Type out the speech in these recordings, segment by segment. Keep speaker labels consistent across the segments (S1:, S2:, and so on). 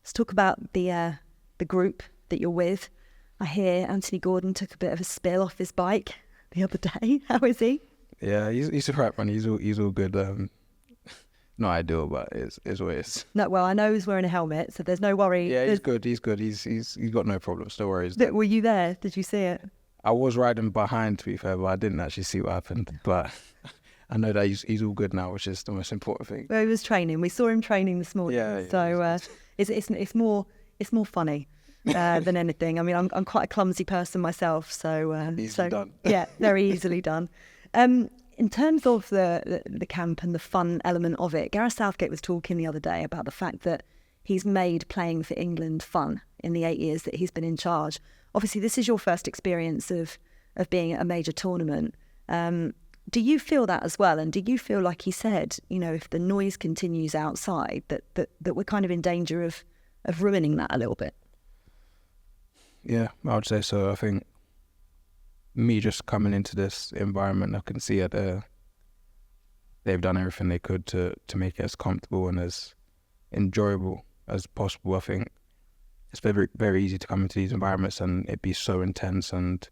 S1: Let's talk about the group that you're with. I hear Anthony Gordon took a bit of a spill off his bike the other day. How is he?
S2: Yeah, he's a crap man. He's all good. Not ideal, but it's what it is.
S1: No, well, I know he's wearing a helmet, so there's no worry.
S2: Yeah, he's good. He's good. He's got no problems. No worries.
S1: Were you there? Did you see it?
S2: I was riding behind, to be fair, but I didn't actually see what happened. But I know that he's all good now, which is the most important thing.
S1: Well, he was training. We saw him training this morning.
S2: Yeah.
S1: So it's more funny than anything. I mean, I'm quite a clumsy person myself, so
S2: easily done.
S1: Yeah, very easily done. In terms of the camp and the fun element of it, Gareth Southgate was talking the other day about the fact that he's made playing for England fun in the 8 years that he's been in charge. Obviously, this is your first experience of being at a major tournament. Do you feel that as well? And do you feel, like he said, if the noise continues outside, that we're kind of in danger of ruining that a little bit?
S2: Yeah, I would say so. I think me just coming into this environment, I can see that they've done everything they could to make it as comfortable and as enjoyable as possible. I think it's very, very easy to come into these environments and it be so intense, and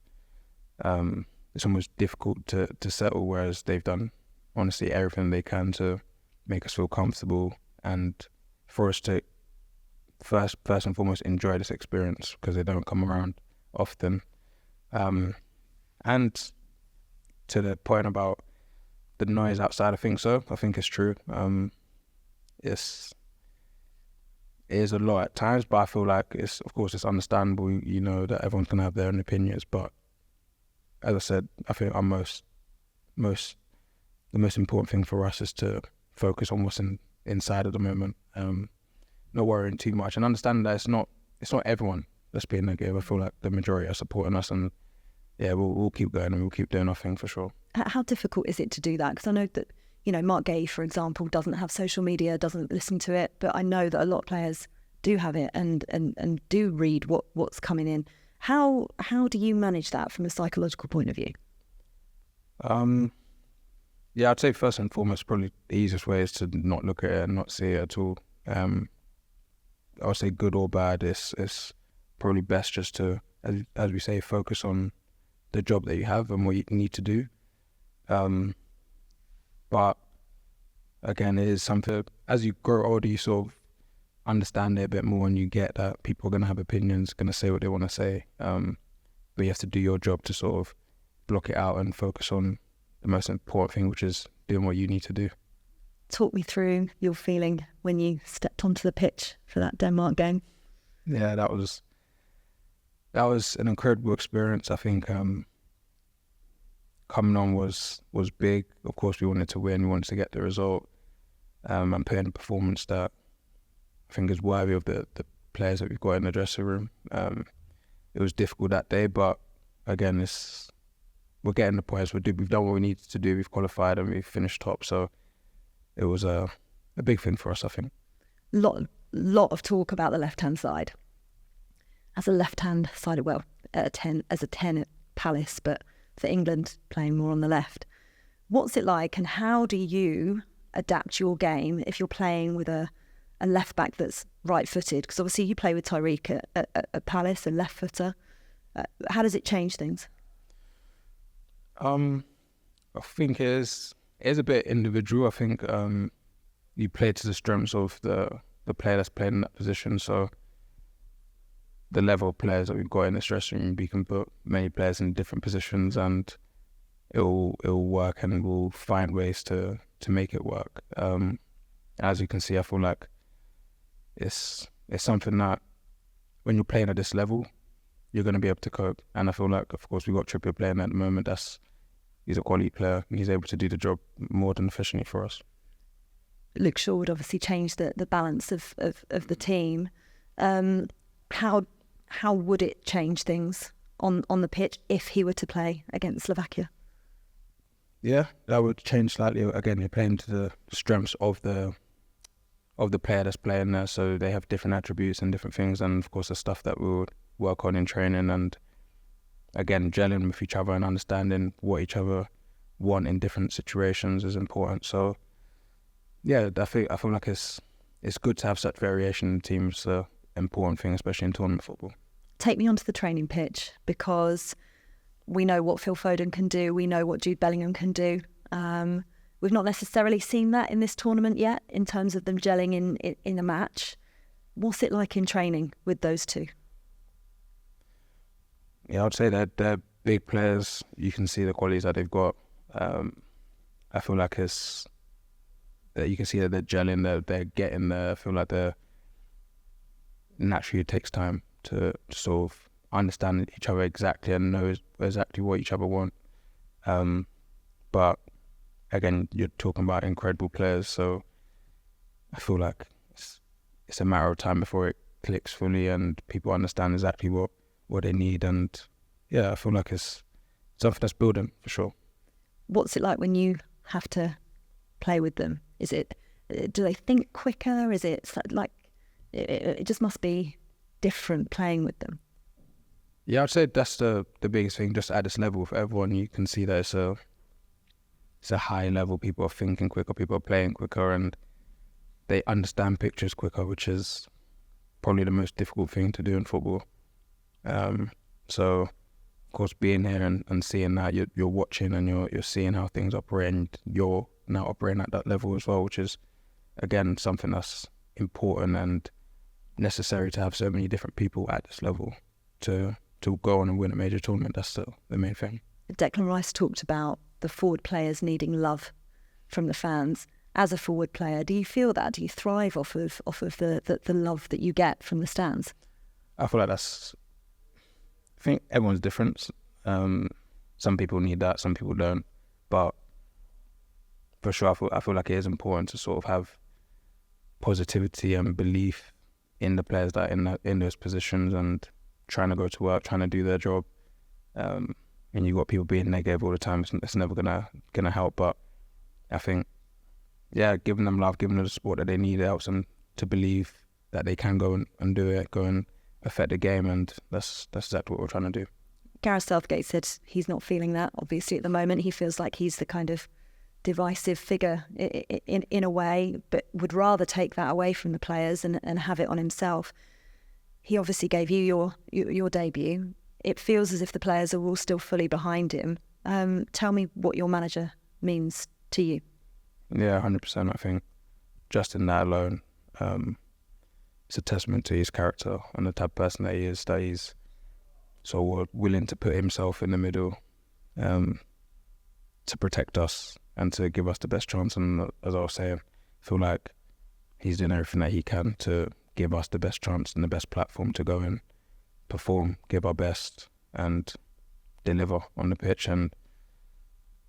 S2: it's almost difficult to settle, whereas they've done, honestly, everything they can to make us feel comfortable and for us to first and foremost enjoy this experience, because they don't come around often. And to the point about the noise outside, I think it's true. It is a lot at times, but I feel like it's understandable, that everyone's going to have their own opinions. But as I said, I think the most important thing for us is to focus on what's inside at the moment. Not worrying too much and understanding that it's not everyone that's being negative. I feel like the majority are supporting us, and yeah, we'll keep going and we'll keep doing our thing for sure.
S1: How difficult is it to do that? Because I know that, Mark Gay, for example, doesn't have social media, doesn't listen to it, but I know that a lot of players do have it and do read what's coming in. How do you manage that from a psychological point of view?
S2: Yeah, I'd say first and foremost, probably the easiest way is to not look at it and not see it at all. I would say good or bad, it's probably best just to, as we say, focus on the job that you have and what you need to do. But again, it is something, as you grow older, you sort of understand it a bit more, and you get that people are going to have opinions, going to say what they want to say. But you have to do your job to sort of block it out and focus on the most important thing, which is doing what you need to do.
S1: Talk me through your feeling when you stepped onto the pitch for that Denmark game.
S2: Yeah, that was an incredible experience. I think coming on was big. Of course, we wanted to win. We wanted to get the result and put in a performance that I think is worthy of the players that we've got in the dressing room. It was difficult that day, but again, we're getting the points. We've done what we needed to do. We've qualified and we've finished top. So it was a big thing for us, I think.
S1: Lot of talk about the left-hand side. As a left-hand sided, as a 10 at Palace, but for England, playing more on the left. What's it like, and how do you adapt your game if you're playing with a left-back that's right-footed? Because obviously you play with Tyreek at Palace, a left-footer. How does it change things?
S2: I think it is a bit individual. I think you play to the strengths of the player that's playing in that position. So the level of players that we've got in this dressing room, we can put many players in different positions, and it'll work, and we'll find ways to make it work. As you can see, I feel like it's something that when you're playing at this level, you're going to be able to cope. And I feel like, of course, we've got Trippier playing at the moment. He's a quality player, and he's able to do the job more than efficiently for us.
S1: Luke Shaw would obviously change the balance of the team. How would it change things on the pitch if he were to play against Slovakia?
S2: Yeah, that would change slightly. Again, you're playing to the strengths of the player that's playing there, so they have different attributes and different things, and of course the stuff that we would work on in training, and again, gelling with each other and understanding what each other want in different situations is important. So yeah, I feel like it's good to have such variation in teams. So important thing, especially in tournament football.
S1: Take me onto the training pitch, because we know what Phil Foden can do. We know what Jude Bellingham can do. We've not necessarily seen that in this tournament yet in terms of them gelling in a match. What's it like in training with those two?
S2: Yeah, I'd say that they're big players. You can see the qualities that they've got. I feel like it's that you can see that they're gelling, they're getting there. I feel like naturally it takes time to sort of understand each other exactly and know exactly what each other want. But again, you're talking about incredible players, so I feel like it's a matter of time before it clicks fully and people understand exactly what they need. And yeah, I feel like it's something that's building for sure.
S1: What's it like when you have to play with them? Do they think quicker? Is it like it just must be different playing with them?
S2: Yeah, I'd say that's the biggest thing. Just at this level for everyone, you can see that it's a high level. People are thinking quicker, people are playing quicker, and they understand pictures quicker, which is probably the most difficult thing to do in football. So, of course, being here and seeing that, you're watching and you're seeing how things operate, and you're now operating at that level as well, which is, again, something that's important and necessary to have so many different people at this level to go on and win a major tournament. That's the main thing.
S1: Declan Rice talked about the forward players needing love from the fans. As a forward player, do you feel that? Do you thrive off of the love that you get from the stands?
S2: I feel like I think everyone's different. Some people need that, some people don't. But for sure, I feel like it is important to sort of have positivity and belief in the players that are in those positions and trying to go to work, trying to do their job. And you've got people being negative all the time. It's never gonna help. But I think, yeah, giving them love, giving them the support that they need, helps them to believe that they can go and do it, go and affect the game, and that's exactly what we're trying to do.
S1: Gareth Southgate said he's not feeling that, obviously, at the moment. He feels like he's the kind of divisive figure in a way, but would rather take that away from the players and have it on himself. He obviously gave you your debut. It feels as if the players are all still fully behind him. Tell me what your manager means to you.
S2: Yeah, 100%. I think just in that alone, it's a testament to his character and the type of person that he's so willing to put himself in the middle to protect us and to give us the best chance. And as I was saying, I feel like he's doing everything that he can to give us the best chance and the best platform to go and perform, give our best and deliver on the pitch. And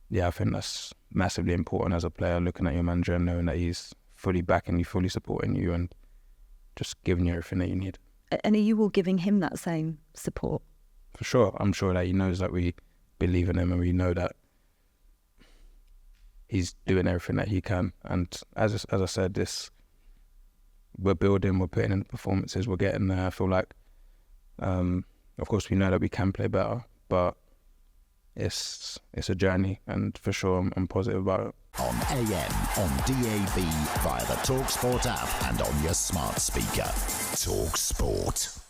S2: yeah, I think that's massively important as a player, looking at your manager and knowing that he's fully backing you, fully supporting you and just giving you everything that you need.
S1: And are you all giving him that same support?
S2: For sure. I'm sure that he knows that we believe in him and we know that he's doing everything that he can. And as I said, we're building, we're putting in the performances, we're getting there. I feel like, of course, we know that we can play better, but it's a journey, and for sure I'm positive about it.
S3: On AM, on DAB, via the talkSPORT app and on your smart speaker. talkSPORT.